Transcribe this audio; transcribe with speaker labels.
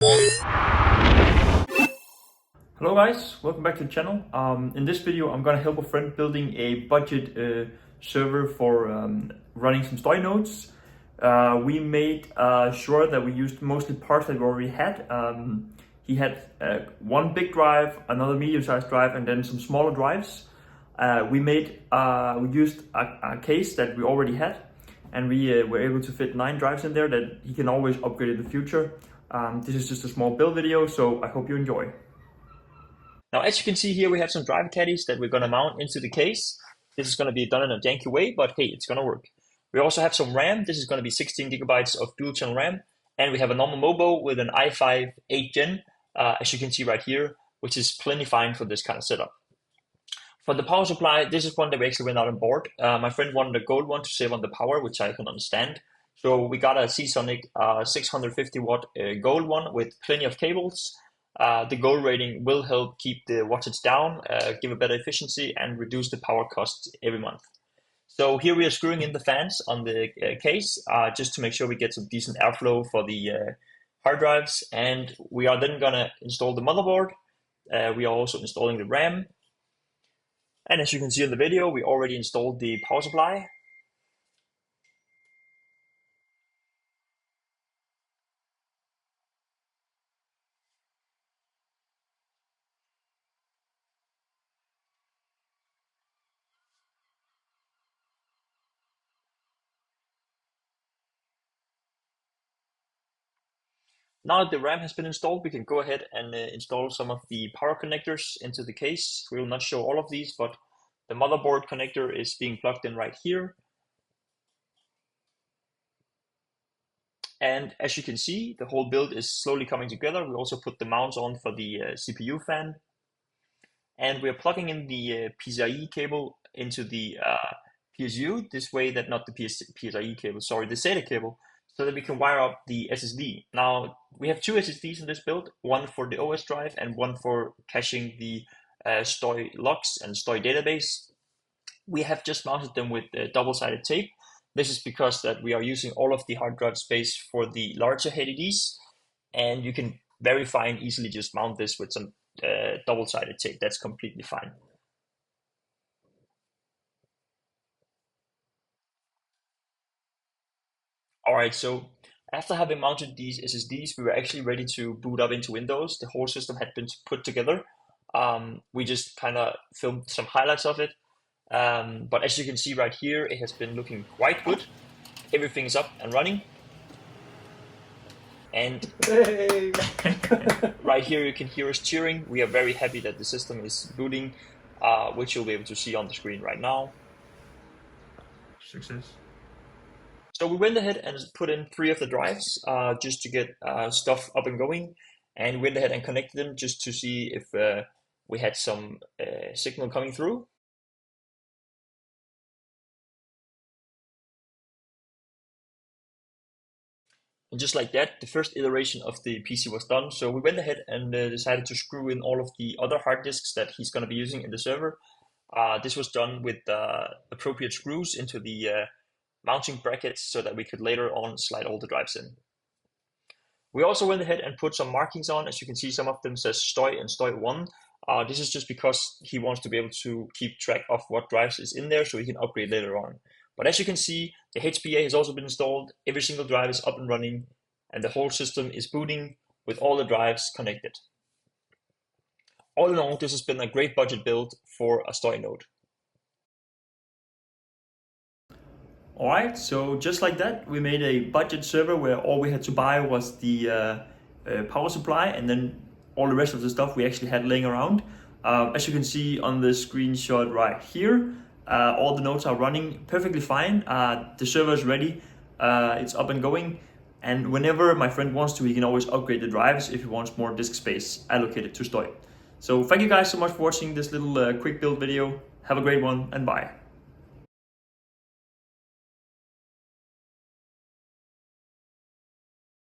Speaker 1: Hello guys, welcome back to the channel. In this video I'm gonna help a friend building a budget server for running some Storj nodes. We made sure that we used mostly parts that we already had. He had one big drive, another medium-sized drive, and then some smaller drives. We used a case that we already had, and we were able to fit 9 drives in there that he can always upgrade in the future. This is just a small build video, so I hope you enjoy. Now, as you can see here, we have some drive caddies that we're going to mount into the case. This is going to be done in a janky way, but hey, it's going to work. We also have some RAM. This is going to be 16 gigabytes of dual channel RAM. And we have a normal MOBO with an i5 8 Gen, as you can see right here, which is plenty fine for this kind of setup. For the power supply, this is one that we actually went out and bought. My friend wanted a gold one to save on the power, which I can understand. So we got a Seasonic 650 watt gold one with plenty of cables. The gold rating will help keep the wattage down, give a better efficiency, and reduce the power costs every month. So here we are screwing in the fans on the case, just to make sure we get some decent airflow for the hard drives. And we are then gonna install the motherboard. We are also installing the RAM. And as you can see in the video, we already installed the power supply. Now that the RAM has been installed, we can go ahead and install some of the power connectors into the case. We will not show all of these, but the motherboard connector is being plugged in right here. And as you can see, the whole build is slowly coming together. We also put the mounts on for the CPU fan. And we're plugging in the PCIe cable into the PSU, this way that not the PCIe cable, sorry, the SATA cable, so that we can wire up the SSD. Now, we have 2 SSDs in this build, one for the OS drive and one for caching the Storj logs and Storj database. We have just mounted them with double-sided tape. This is because that we are using all of the hard drive space for the larger HDDs, and you can very fine easily just mount this with some double-sided tape. That's completely fine. Alright, so after having mounted these SSDs, we were actually ready to boot up into Windows. The whole system had been put together. We just kind of filmed some highlights of it. But as you can see right here, it has been looking quite good. Everything is up and running. And hey. Right here you can hear us cheering. We are very happy that the system is booting, which you'll be able to see on the screen right now. Success. So we went ahead and put in 3 of the drives just to get stuff up and going, and went ahead and connected them just to see if we had some signal coming through. And just like that, the first iteration of the PC was done. So we went ahead and decided to screw in all of the other hard disks that he's going to be using in the server. This was done with appropriate screws into the mounting brackets so that we could later on slide all the drives in. We also went ahead and put some markings on. As you can see, some of them says Storj and Storj 1. This is just because he wants to be able to keep track of what drives is in there so he can upgrade later on. But as you can see, the HBA has also been installed. Every single drive is up and running, and the whole system is booting with all the drives connected. All in all, this has been a great budget build for a Storj node. Alright, so just like that, we made a budget server where all we had to buy was the power supply, and then all the rest of the stuff we actually had laying around. As you can see on the screenshot right here, all the nodes are running perfectly fine. The server is ready, it's up and going, and whenever my friend wants to, he can always upgrade the drives if he wants more disk space allocated to Storj. So thank you guys so much for watching this little quick build video. Have a great one, and bye.